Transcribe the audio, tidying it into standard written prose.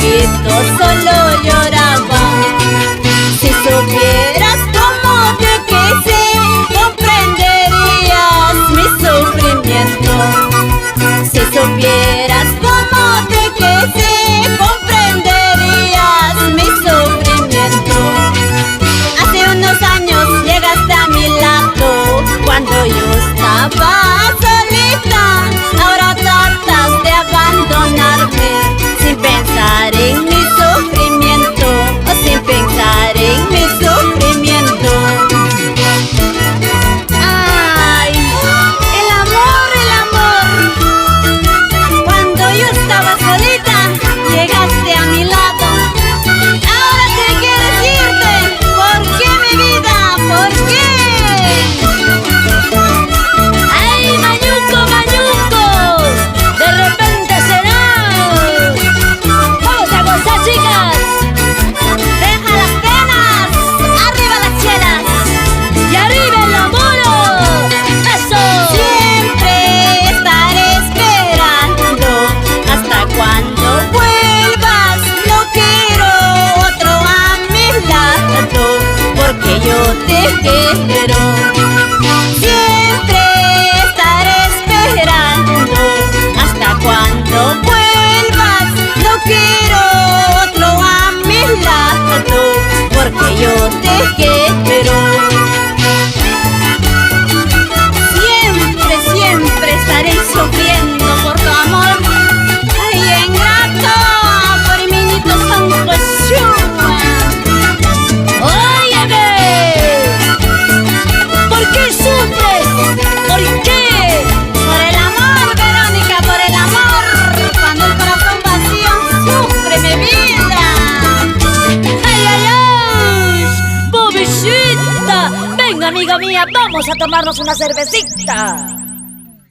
ojito solo lloraba. Si supieras cómo te quise, comprenderías mi sufrimiento. Si supieras cómo te quise, comprenderías mi sufrimiento. Hace unos años llegaste a mi lado cuando yo estaba solita. Ahora tratas de abandonarme sin pensar en mi sufrimiento, o sin pensar en mi sufrimiento. Ay, el amor. Cuando yo estaba solita, llegaste a mi lado. Ahora te quieres irte. ¿Por qué, mi vida? ¿Por qué? ¡Ay, Mañuco, Mañuco! De repente será. ¡Vamos a gozar, chicas! Deja las penas, arriba las chelas. ¡Y arriba el amor! ¡Eso! Siempre estaré esperando hasta cuando vuelvas. No quiero otro a mi lado, porque yo te quiero. Siempre estaré esperando hasta cuando vuelvas. No quiero otro a mi lado, porque yo te quiero. Siempre estaré sufriendo por tu amor. Ay, ingrato, por mi niñito San Joshua. ¡Óyeme! ¿Por qué sufres? ¿Por qué? Por el amor, Verónica, por el amor. Cuando el corazón vacío sufre mi vida. ¡Ay, ay, ay! ¡Pobrecita! Venga, amiga mía, vamos a tomarnos una cervecita.